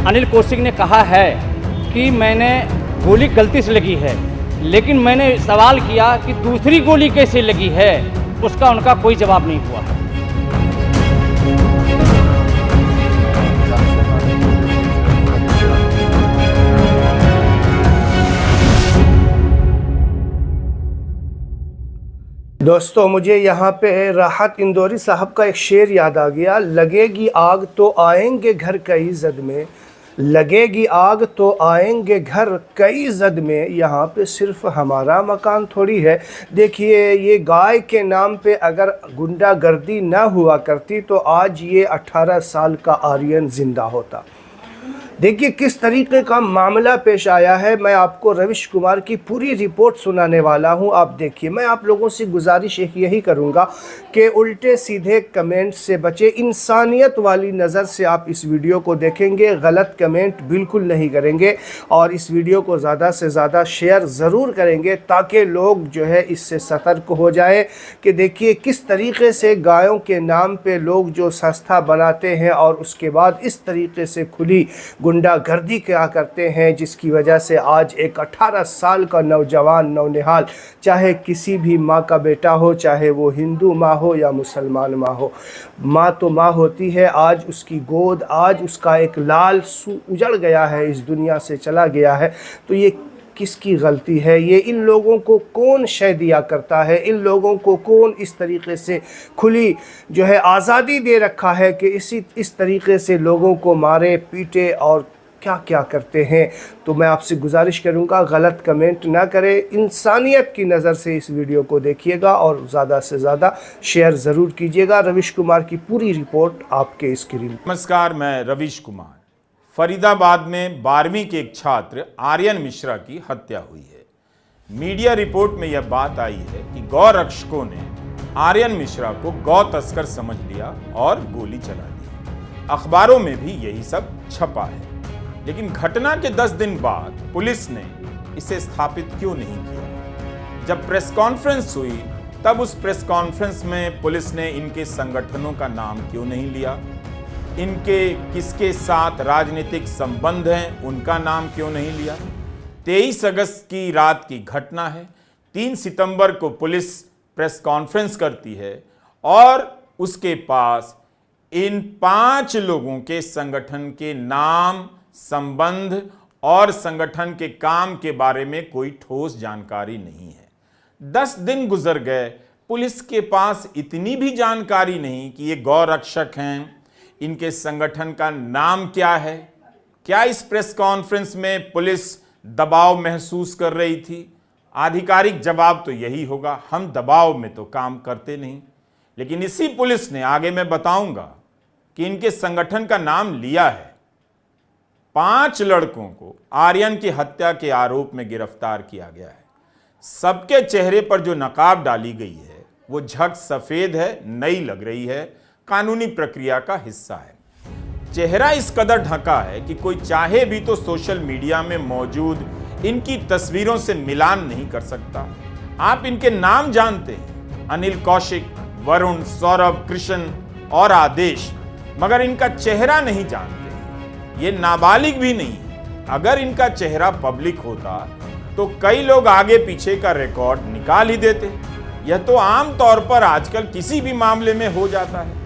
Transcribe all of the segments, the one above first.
अनिल कौशिक ने कहा है कि मैंने गोली गलती से लगी है, लेकिन मैंने सवाल किया कि दूसरी गोली कैसे लगी है, उसका उनका कोई जवाब नहीं हुआ है। दोस्तों, मुझे यहाँ पे राहत इंदौरी साहब का एक शेर याद आ गया। लगेगी आग तो आएंगे घर कई जद में, लगेगी आग तो आएंगे घर कई जद में, यहाँ पे सिर्फ हमारा मकान थोड़ी है। देखिए, ये गाय के नाम पे अगर गुंडागर्दी ना हुआ करती तो आज ये 18 साल का आर्यन जिंदा होता। देखिए किस तरीके का मामला पेश आया है। मैं आपको रविश कुमार की पूरी रिपोर्ट सुनाने वाला हूं। आप देखिए, मैं आप लोगों से गुजारिश यही करूंगा कि उल्टे सीधे कमेंट से बचे, इंसानियत वाली नज़र से आप इस वीडियो को देखेंगे, गलत कमेंट बिल्कुल नहीं करेंगे और इस वीडियो को ज़्यादा से ज़्यादा शेयर ज़रूर करेंगे ताकि लोग जो है इससे सतर्क हो जाए कि देखिए किस तरीके से गायों के नाम पे लोग जो संस्था बनाते हैं और उसके बाद इस तरीके से खुली गुंडागर्दी क्या करते हैं, जिसकी वजह से आज एक 18 साल का नौजवान नौनिहाल, चाहे किसी भी माँ का बेटा हो, चाहे वो हिंदू माँ हो या मुसलमान माँ हो, माँ तो माँ होती है। आज उसकी गोद, आज उसका एक लाल उजड़ गया है, इस दुनिया से चला गया है। तो ये किसकी गलती है? ये इन लोगों को कौन शय दिया करता है? इन लोगों को कौन इस तरीके से खुली जो है आज़ादी दे रखा है कि इस तरीके से लोगों को मारे पीटे और क्या क्या करते हैं? तो मैं आपसे गुजारिश करूंगा, गलत कमेंट ना करें, इंसानियत की नज़र से इस वीडियो को देखिएगा और ज़्यादा से ज़्यादा शेयर ज़रूर कीजिएगा। रविश कुमार की पूरी रिपोर्ट आपके स्क्रीन। नमस्कार, मैं रविश कुमार। फरीदाबाद में 12वीं के एक छात्र आर्यन मिश्रा की हत्या हुई है। मीडिया रिपोर्ट में यह बात आई है कि गौ रक्षकों ने आर्यन मिश्रा को गौ तस्कर समझ लिया और गोली चला दी। अखबारों में भी यही सब छपा है, लेकिन घटना के 10 दिन बाद पुलिस ने इसे स्थापित क्यों नहीं किया? जब प्रेस कॉन्फ्रेंस हुई तब उस प्रेस कॉन्फ्रेंस में पुलिस ने इनके संगठनों का नाम क्यों नहीं लिया? इनके किसके साथ राजनीतिक संबंध हैं उनका नाम क्यों नहीं लिया? 23 अगस्त की रात की घटना है। 3 सितंबर को पुलिस प्रेस कॉन्फ्रेंस करती है और उसके पास इन 5 लोगों के संगठन के नाम, संबंध और संगठन के काम के बारे में कोई ठोस जानकारी नहीं है। 10 दिन गुजर गए, पुलिस के पास इतनी भी जानकारी नहीं कि ये गौ रक्षक हैं, इनके संगठन का नाम क्या है। क्या इस प्रेस कॉन्फ्रेंस में पुलिस दबाव महसूस कर रही थी? आधिकारिक जवाब तो यही होगा, हम दबाव में तो काम करते नहीं। लेकिन इसी पुलिस ने, आगे मैं बताऊंगा, कि इनके संगठन का नाम लिया है। 5 लड़कों को आर्यन की हत्या के आरोप में गिरफ्तार किया गया है। सबके चेहरे पर जो नकाब डाली गई है वो झग सफेद है, नई लग रही है, कानूनी प्रक्रिया का हिस्सा है। चेहरा इस कदर ढका है कि कोई चाहे भी तो सोशल मीडिया में मौजूद इनकी तस्वीरों से मिलान नहीं कर सकता। आप इनके नाम जानते हैं, अनिल कौशिक, वरुण, सौरभ, कृष्ण और आदेश, मगर इनका चेहरा नहीं जानते। ये नाबालिग भी नहीं है। अगर इनका चेहरा पब्लिक होता तो कई लोग आगे पीछे का रिकॉर्ड निकाल ही देते। यह तो आम तौर पर आजकल किसी भी मामले में हो जाता है।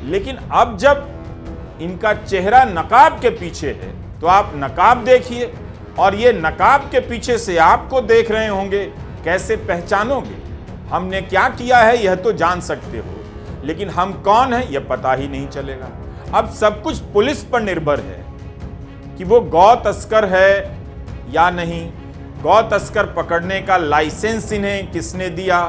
लेकिन अब जब इनका चेहरा नकाब के पीछे है तो आप नकाब देखिए, और ये नकाब के पीछे से आपको देख रहे होंगे, कैसे पहचानोगे? हमने क्या किया है यह तो जान सकते हो, लेकिन हम कौन हैं यह पता ही नहीं चलेगा। अब सब कुछ पुलिस पर निर्भर है कि वो गौ तस्कर है या नहीं। गौ तस्कर पकड़ने का लाइसेंस इन्हें किसने दिया?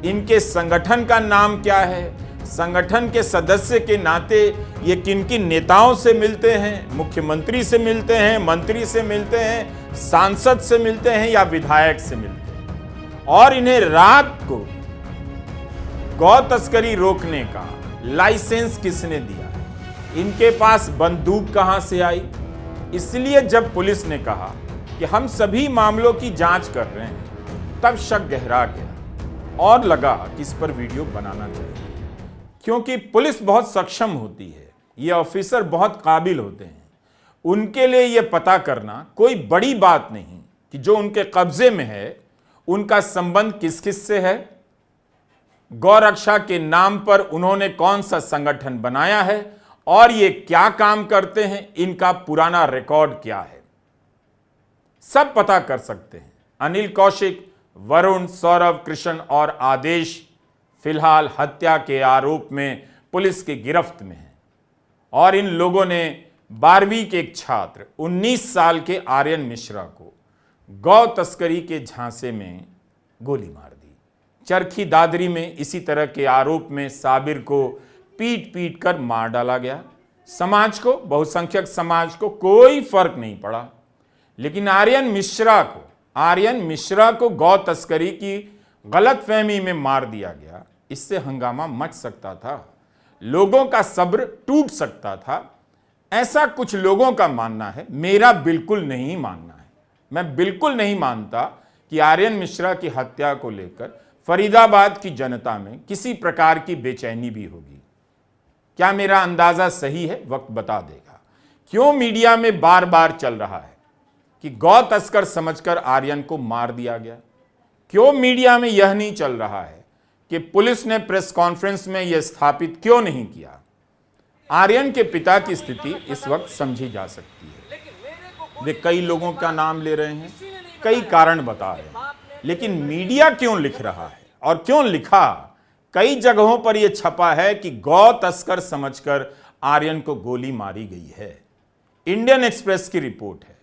इनके संगठन का नाम क्या है? संगठन के सदस्य के नाते ये किन किन नेताओं से मिलते हैं? मुख्यमंत्री से मिलते हैं, मंत्री से मिलते हैं, सांसद से मिलते हैं या विधायक से मिलते हैं? और इन्हें रात को गौ तस्करी रोकने का लाइसेंस किसने दिया? इनके पास बंदूक कहां से आई? इसलिए जब पुलिस ने कहा कि हम सभी मामलों की जांच कर रहे हैं, तब शक गहरा गया और लगा कि इस पर वीडियो बनाना चाहिए, क्योंकि पुलिस बहुत सक्षम होती है, ये ऑफिसर बहुत काबिल होते हैं। उनके लिए यह पता करना कोई बड़ी बात नहीं कि जो उनके कब्जे में है उनका संबंध किस किस से है, गौरक्षा के नाम पर उन्होंने कौन सा संगठन बनाया है और ये क्या काम करते हैं, इनका पुराना रिकॉर्ड क्या है, सब पता कर सकते हैं। अनिल कौशिक, वरुण, सौरभ, कृष्ण और आदेश फिलहाल हत्या के आरोप में पुलिस की गिरफ्त में हैं और इन लोगों ने 12वीं के एक छात्र 19 साल के आर्यन मिश्रा को गौ तस्करी के झांसे में गोली मार दी। चरखी दादरी में इसी तरह के आरोप में साबिर को पीट पीट कर मार डाला गया। समाज को, बहुसंख्यक समाज को कोई फर्क नहीं पड़ा, लेकिन आर्यन मिश्रा को गौ तस्करी की गलतफहमी में मार दिया गया। इससे हंगामा मच सकता था, लोगों का सब्र टूट सकता था, ऐसा कुछ लोगों का मानना है। मेरा बिल्कुल नहीं मानना है। मैं बिल्कुल नहीं मानता कि आर्यन मिश्रा की हत्या को लेकर फरीदाबाद की जनता में किसी प्रकार की बेचैनी भी होगी। क्या मेरा अंदाजा सही है? वक्त बता देगा। क्यों मीडिया में बार बार चल रहा है कि गौ तस्कर समझकर आर्यन को मार दिया गया? क्यों मीडिया में यह नहीं चल रहा है कि पुलिस ने प्रेस कॉन्फ्रेंस में यह स्थापित क्यों नहीं किया? आर्यन के पिता की स्थिति इस वक्त समझी जा सकती है। वे कई लोगों का नाम ले रहे हैं, कई कारण बता रहे हैं, लेकिन मीडिया क्यों लिख रहा है और क्यों लिखा? कई जगहों पर यह छपा है कि गौ तस्कर समझकर आर्यन को गोली मारी गई है। इंडियन एक्सप्रेस की रिपोर्ट है,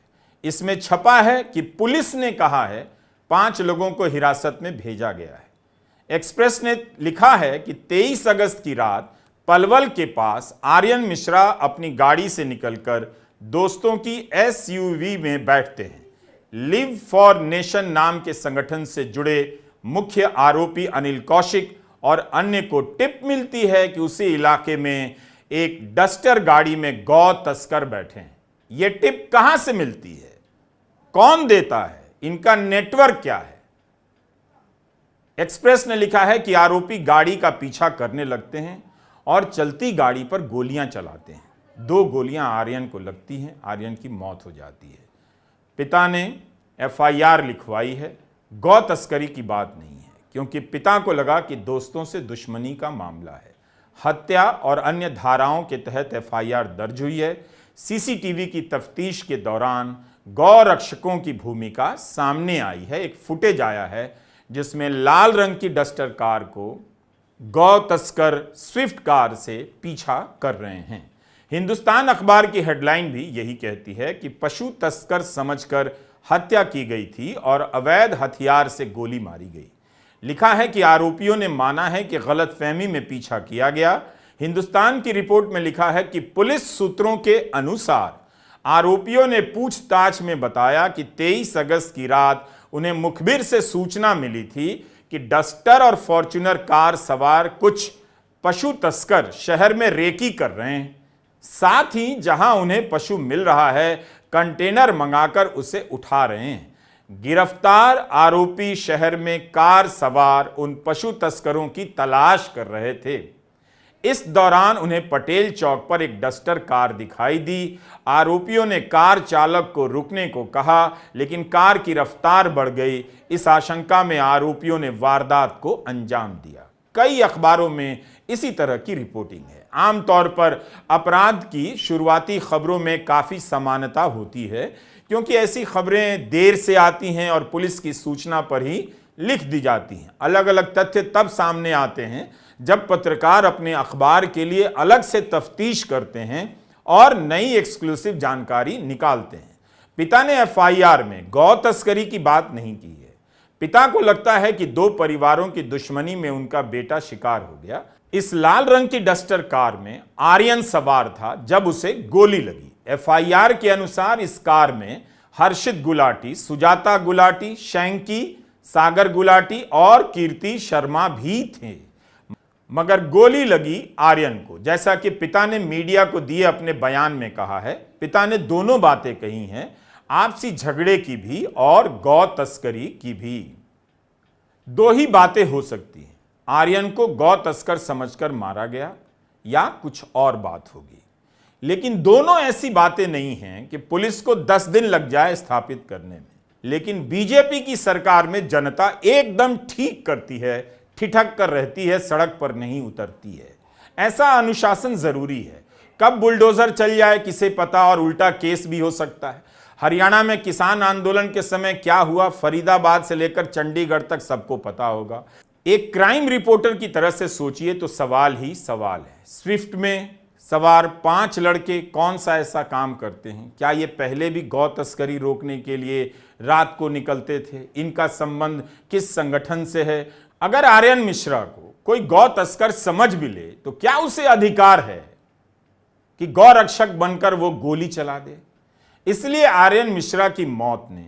इसमें छपा है कि पुलिस ने कहा है 5 लोगों को हिरासत में भेजा गया है। एक्सप्रेस ने लिखा है कि 23 अगस्त की रात पलवल के पास आर्यन मिश्रा अपनी गाड़ी से निकलकर दोस्तों की एसयूवी में बैठते हैं। लिव फॉर नेशन नाम के संगठन से जुड़े मुख्य आरोपी अनिल कौशिक और अन्य को टिप मिलती है कि उसी इलाके में एक डस्टर गाड़ी में गौ तस्कर बैठे हैं। यह टिप कहां से मिलती है? कौन देता है? इनका नेटवर्क क्या है? एक्सप्रेस ने लिखा है कि आरोपी गाड़ी का पीछा करने लगते हैं और चलती गाड़ी पर गोलियां चलाते हैं। 2 गोलियां आर्यन को लगती हैं, आर्यन की मौत हो जाती है। पिता ने एफआईआर लिखवाई है। गौ तस्करी की बात नहीं है, क्योंकि पिता को लगा कि दोस्तों से दुश्मनी का मामला है। हत्या और अन्य धाराओं के तहत एफआईआर दर्ज हुई है। सीसीटीवी की तफ्तीश के दौरान गौ रक्षकों की भूमिका सामने आई है। एक फुटेज आया है जिसमें लाल रंग की डस्टर कार को गौ तस्कर स्विफ्ट कार से पीछा कर रहे हैं। हिंदुस्तान अखबार की हेडलाइन भी यही कहती है कि पशु तस्कर समझकर हत्या की गई थी और अवैध हथियार से गोली मारी गई। लिखा है कि आरोपियों ने माना है कि गलतफहमी में पीछा किया गया। हिंदुस्तान की रिपोर्ट में लिखा है कि पुलिस सूत्रों के अनुसार आरोपियों ने पूछताछ में बताया कि 23 अगस्त की रात उन्हें मुखबिर से सूचना मिली थी कि डस्टर और फॉर्च्यूनर कार सवार कुछ पशु तस्कर शहर में रेकी कर रहे हैं। साथ ही जहां उन्हें पशु मिल रहा है, कंटेनर मंगाकर उसे उठा रहे हैं। गिरफ्तार आरोपी शहर में कार सवार उन पशु तस्करों की तलाश कर रहे थे। इस दौरान उन्हें पटेल चौक पर एक डस्टर कार दिखाई दी। आरोपियों ने कार चालक को रुकने को कहा, लेकिन कार की रफ्तार बढ़ गई। इस आशंका में आरोपियों ने वारदात को अंजाम दिया। कई अखबारों में इसी तरह की रिपोर्टिंग है। आमतौर पर अपराध की शुरुआती खबरों में काफी समानता होती है, क्योंकि ऐसी खबरें देर से आती हैं और पुलिस की सूचना पर ही लिख दी जाती हैं। अलग अलग तथ्य तब सामने आते हैं जब पत्रकार अपने अखबार के लिए अलग से तफ्तीश करते हैं और नई एक्सक्लूसिव जानकारी निकालते हैं। पिता ने एफआईआर में गौ तस्करी की बात नहीं की है। पिता को लगता है कि 2 परिवारों की दुश्मनी में उनका बेटा शिकार हो गया। इस लाल रंग की डस्टर कार में आर्यन सवार था जब उसे गोली लगी। एफआईआर के अनुसार इस कार में हर्षित गुलाटी, सुजाता गुलाटी, शैंकी, सागर गुलाटी और कीर्ति शर्मा भी थे। मगर गोली लगी आर्यन को। जैसा कि पिता ने मीडिया को दिए अपने बयान में कहा है, पिता ने दोनों बातें कही हैं, आपसी झगड़े की भी और गौ तस्करी की भी। 2 ही बातें हो सकती हैं, आर्यन को गौ तस्कर समझकर मारा गया या कुछ और बात होगी। लेकिन दोनों ऐसी बातें नहीं हैं कि पुलिस को 10 दिन लग जाए स्थापित करने में। लेकिन बीजेपी की सरकार में जनता एकदम ठीक करती है, ठिठक कर रहती है, सड़क पर नहीं उतरती है। ऐसा अनुशासन जरूरी है। कब बुलडोजर चल जाए किसे पता, और उल्टा केस भी हो सकता है। हरियाणा में किसान आंदोलन के समय क्या हुआ, फरीदाबाद से लेकर चंडीगढ़ तक सबको पता होगा। एक क्राइम रिपोर्टर की तरह से सोचिए तो सवाल ही सवाल है। स्विफ्ट में सवार 5 लड़के कौन सा ऐसा काम करते हैं? क्या ये पहले भी गौ तस्करी रोकने के लिए रात को निकलते थे? इनका संबंध किस संगठन से है? अगर आर्यन मिश्रा को कोई गौ तस्कर समझ भी ले तो क्या उसे अधिकार है कि गौ रक्षक बनकर वो गोली चला दे? इसलिए आर्यन मिश्रा की मौत ने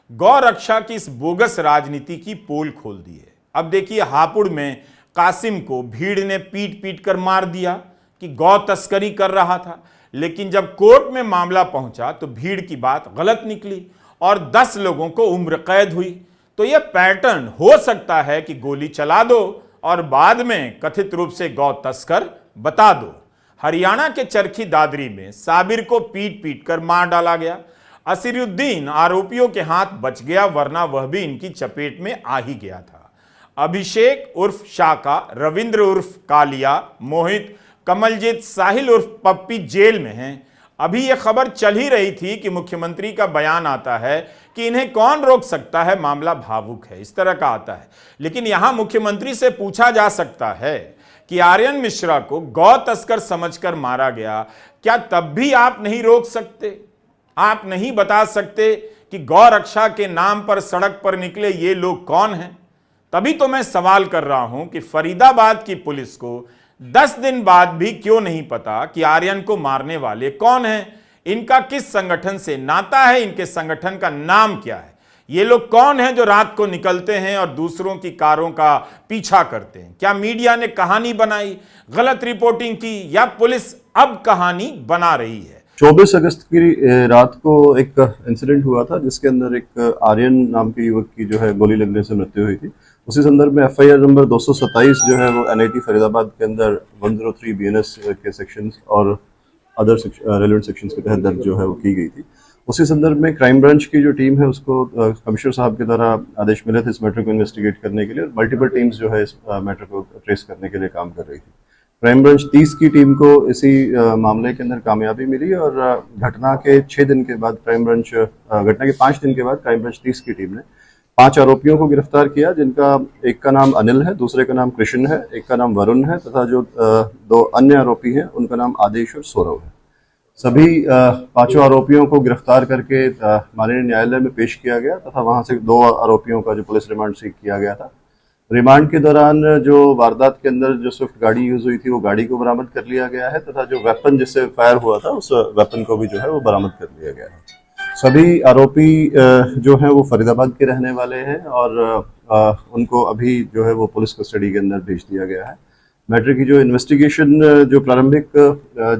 गौ रक्षा की इस बोगस राजनीति की पोल खोल दी है। अब देखिए, हापुड़ में कासिम को भीड़ ने पीट पीट कर मार दिया कि गौ तस्करी कर रहा था, लेकिन जब कोर्ट में मामला पहुंचा तो भीड़ की बात गलत निकली और 10 लोगों को उम्र कैद हुई। तो यह पैटर्न हो सकता है कि गोली चला दो और बाद में कथित रूप से गौ तस्कर बता दो। हरियाणा के चरखी दादरी में साबिर को पीट पीट कर मार डाला गया। असीरुद्दीन आरोपियों के हाथ बच गया, वरना वह भी इनकी चपेट में आ ही गया था। अभिषेक उर्फ शाका, रविंद्र उर्फ कालिया, मोहित, कमलजीत, साहिल उर्फ पप्पी जेल में हैं। अभी यह खबर चल ही रही थी कि मुख्यमंत्री का बयान आता है कि इन्हें कौन रोक सकता है, मामला भावुक है, इस तरह का आता है। लेकिन यहां मुख्यमंत्री से पूछा जा सकता है कि आर्यन मिश्रा को गौ तस्कर समझकर मारा गया, क्या तब भी आप नहीं रोक सकते? आप नहीं बता सकते कि गौ रक्षा के नाम पर सड़क पर निकले ये लोग कौन हैं? तभी तो मैं सवाल कर रहा हूं कि फरीदाबाद की पुलिस को 10 दिन बाद भी क्यों नहीं पता कि आर्यन को मारने वाले कौन हैं, इनका किस संगठन से नाता है, इनके संगठन का नाम क्या है, ये लोग कौन हैं जो रात को निकलते हैं और दूसरों की कारों का पीछा करते हैं? क्या मीडिया ने कहानी बनाई, गलत रिपोर्टिंग की, या पुलिस अब कहानी बना रही है? 24 अगस्त की रात को एक इंसिडेंट हुआ था जिसके अंदर एक आर्यन नाम के युवक की जो है गोली लगने से मृत्यु हुई थी। उसी संदर्भ में FIR नंबर 227 जो है वो NIT फरीदाबाद के अंदर 103 BNS के सेक्शंस और अदर रेलेवेंट सेक्शंस के तहत दर्ज जो है वो की गई थी। उसी संदर्भ में क्राइम ब्रांच की जो टीम है उसको कमिश्नर साहब के द्वारा आदेश मिले थे इस मैटर को इन्वेस्टिगेट करने के लिए। मल्टीपल टीम्स जो है इस मैटर को ट्रेस करने के लिए काम कर रही थी। क्राइम ब्रांच 30 की टीम को इसी मामले के अंदर कामयाबी मिली और घटना के 5 दिन के बाद क्राइम ब्रांच 30 की टीम ने 5 आरोपियों को गिरफ्तार किया, जिनका एक का नाम अनिल है, दूसरे का नाम कृष्ण है, एक का नाम वरुण है तथा जो 2 अन्य आरोपी हैं उनका नाम आदेश और सौरव है। सभी 5 आरोपियों को गिरफ्तार करके माननीय न्यायालय में पेश किया गया तथा वहां से 2 आरोपियों का जो पुलिस रिमांड सीख किया गया था। रिमांड के दौरान जो वारदात के अंदर जो स्विफ्ट गाड़ी यूज हुई थी वो गाड़ी को बरामद कर लिया गया है तथा जो वेपन जिससे फायर हुआ था उस वेपन को भी जो है वो बरामद कर लिया गया है। सभी आरोपी जो हैं वो फरीदाबाद के रहने वाले हैं और उनको अभी जो है वो पुलिस कस्टडी के अंदर भेज दिया गया है। मैटर की जो इन्वेस्टिगेशन जो प्रारंभिक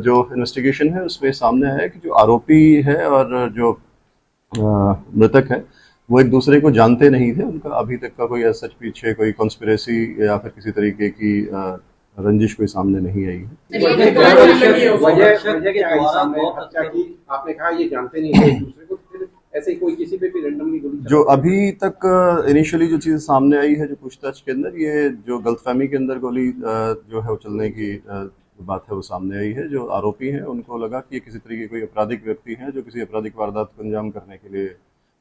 जो इन्वेस्टिगेशन है उसमें सामने आया कि जो आरोपी है और जो मृतक है वो एक दूसरे को जानते नहीं थे। उनका अभी तक का कोई सच पीछे कोई कॉन्स्पिरेसी या फिर किसी तरीके की रंजिश कोई सामने नहीं आई है। आपने कहा ये जानते नहीं थे एक दूसरे को, फिर ऐसे कोई किसी पे भी रैंडमली गोली जो अभी तक इनिशियली जो चीज़ सामने आई है जो पूछताछ के अंदर, ये जो गलतफहमी के अंदर गोली जो है वो चलने की बात है वो सामने आई है। जो आरोपी हैं उनको लगा कि ये किसी तरीके कोई आपराधिक व्यक्ति हैं जो किसी आपराधिक वारदात को अंजाम करने के लिए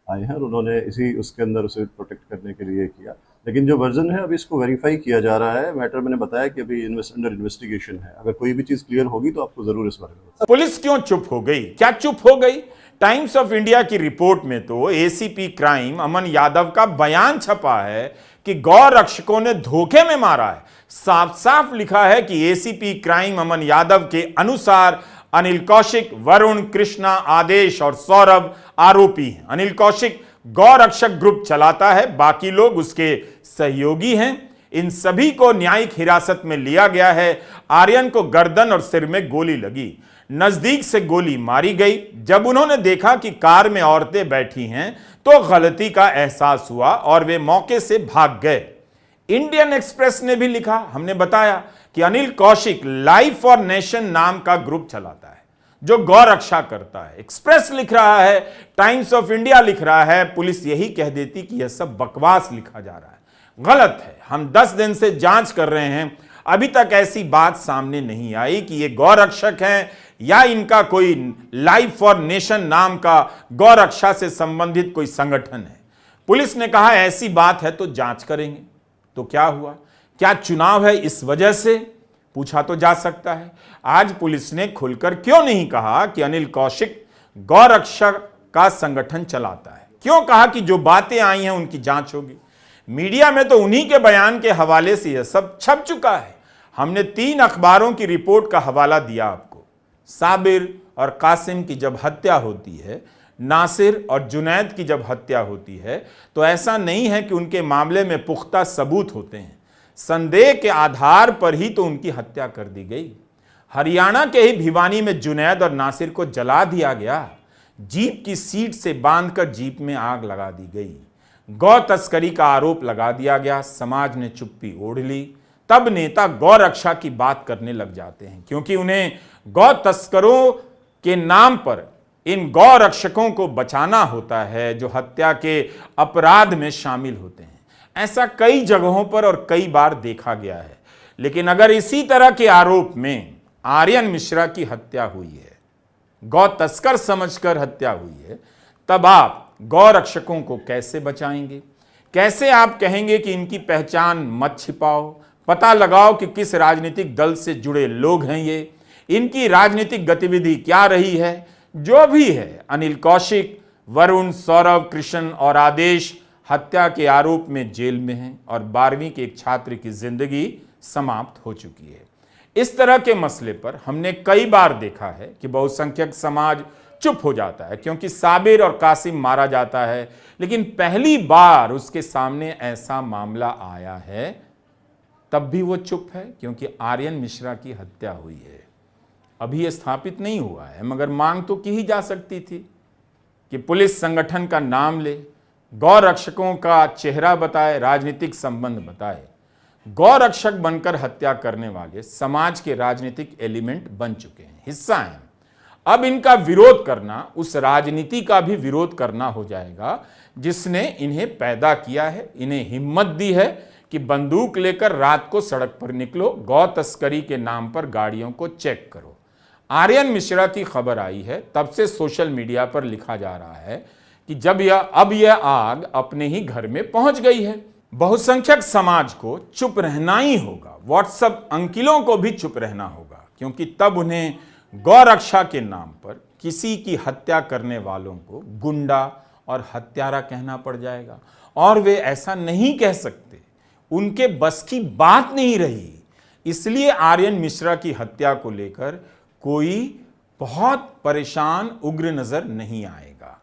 आए हैं और उन्होंने इसी उसके अंदर उसे प्रोटेक्ट करने के लिए किया। लेकिन जो वर्जन है अभी इसको वेरीफाई किया जा रहा है। मैटर मैंने बताया कि अभी अंडर इन्वेस्टिगेशन है। अगर कोई भी चीज क्लियर होगी तो आपको जरूर इस बारे में। पुलिस क्यों चुप हो गई? क्या चुप हो गई? टाइम्स ऑफ इंडिया की रिपोर्ट में तो ACP क्राइम अमन यादव का बयान छपा है कि गौ रक्षकों ने धोखे में मारा है। साफ साफ लिखा है कि ACP क्राइम अमन यादव के अनुसार अनिल कौशिक, वरुण, कृष्णा, आदेश और सौरभ आरोपी हैं। अनिल कौशिक गौ रक्षक ग्रुप चलाता है, बाकी लोग उसके सहयोगी हैं। इन सभी को न्यायिक हिरासत में लिया गया है। आर्यन को गर्दन और सिर में गोली लगी, नजदीक से गोली मारी गई। जब उन्होंने देखा कि कार में औरतें बैठी हैं तो गलती का एहसास हुआ और वे मौके से भाग गए। इंडियन एक्सप्रेस ने भी लिखा, हमने बताया कि Anil Kaushik life for nation नाम का ग्रुप चलाता है। जो गौ रक्षा करता है। एक्सप्रेस लिख रहा है, टाइम्स ऑफ इंडिया लिख रहा है, पुलिस यही कह देती कि यह सब बकवास लिखा जा रहा है। गलत है। हम 10 दिन से जांच कर रहे हैं, अभी तक ऐसी बात सामने नहीं आई कि ये गौ रक्षक हैं या इनका कोई लाइफ फॉर नेशन नाम का गौ रक्षा से संबंधित कोई संगठन है। पुलिस ने कहा ऐसी बात है तो जांच करेंगे। तो क्या हुआ? क्या चुनाव है इस वजह से? पूछा तो जा सकता है। आज पुलिस ने खुलकर क्यों नहीं कहा कि अनिल कौशिक गौ रक्षक का संगठन चलाता है? क्यों कहा कि जो बातें आई हैं उनकी जांच होगी? मीडिया में तो उन्हीं के बयान के हवाले से यह सब छप चुका है। हमने 3 अखबारों की रिपोर्ट का हवाला दिया आपको। साबिर और कासिम की जब हत्या होती है, नासिर और जुनैद की जब हत्या होती है, तो ऐसा नहीं है कि उनके मामले में पुख्ता सबूत होते हैं। संदेह के आधार पर ही तो उनकी हत्या कर दी गई। हरियाणा के ही भिवानी में जुनैद और नासिर को जला दिया गया। जीप की सीट से बांधकर जीप में आग लगा दी गई। गौ तस्करी का आरोप लगा दिया गया। समाज ने चुप्पी ओढ़ ली। तब नेता गौ रक्षा की बात करने लग जाते हैं, क्योंकि उन्हें गौ तस्करों के नाम पर इन गौ रक्षकों को बचाना होता है जो हत्या के अपराध में शामिल होते हैं। ऐसा कई जगहों पर और कई बार देखा गया है। लेकिन अगर इसी तरह के आरोप में आर्यन मिश्रा की हत्या हुई है, गौ तस्कर समझकर हत्या हुई है, तब आप गौ रक्षकों को कैसे बचाएंगे? कैसे आप कहेंगे कि इनकी पहचान मत छिपाओ, पता लगाओ कि किस राजनीतिक दल से जुड़े लोग हैं ये, इनकी राजनीतिक गतिविधि क्या रही है? जो भी है, अनिल कौशिक, वरुण, सौरव, कृष्ण और आदेश हत्या के आरोप में जेल में हैं और 12वीं के एक छात्र की जिंदगी समाप्त हो चुकी है। इस तरह के मसले पर हमने कई बार देखा है कि बहुसंख्यक समाज चुप हो जाता है क्योंकि साबिर और कासिम मारा जाता है, लेकिन पहली बार उसके सामने ऐसा मामला आया है तब भी वो चुप है क्योंकि आर्यन मिश्रा की हत्या हुई है। अभी यह स्थापित नहीं हुआ है, मगर मांग तो की ही जा सकती थी कि पुलिस संगठन का नाम ले, गौ रक्षकों का चेहरा बताए, राजनीतिक संबंध बताए। गौ रक्षक बनकर हत्या करने वाले समाज के राजनीतिक एलिमेंट बन चुके हैं, हिस्सा हैं। अब इनका विरोध करना उस राजनीति का भी विरोध करना हो जाएगा जिसने इन्हें पैदा किया है, इन्हें हिम्मत दी है कि बंदूक लेकर रात को सड़क पर निकलो, गौ तस्करी के नाम पर गाड़ियों को चेक करो। आर्यन मिश्रा की खबर आई है तब से सोशल मीडिया पर लिखा जा रहा है कि अब यह आग अपने ही घर में पहुंच गई है। बहुसंख्यक समाज को चुप रहना ही होगा, व्हाट्सएप अंकिलों को भी चुप रहना होगा, क्योंकि तब उन्हें गौ रक्षा के नाम पर किसी की हत्या करने वालों को गुंडा और हत्यारा कहना पड़ जाएगा। और वे ऐसा नहीं कह सकते, उनके बस की बात नहीं रही। इसलिए आर्यन मिश्रा की हत्या को लेकर कोई बहुत परेशान उग्र नजर नहीं आएगा।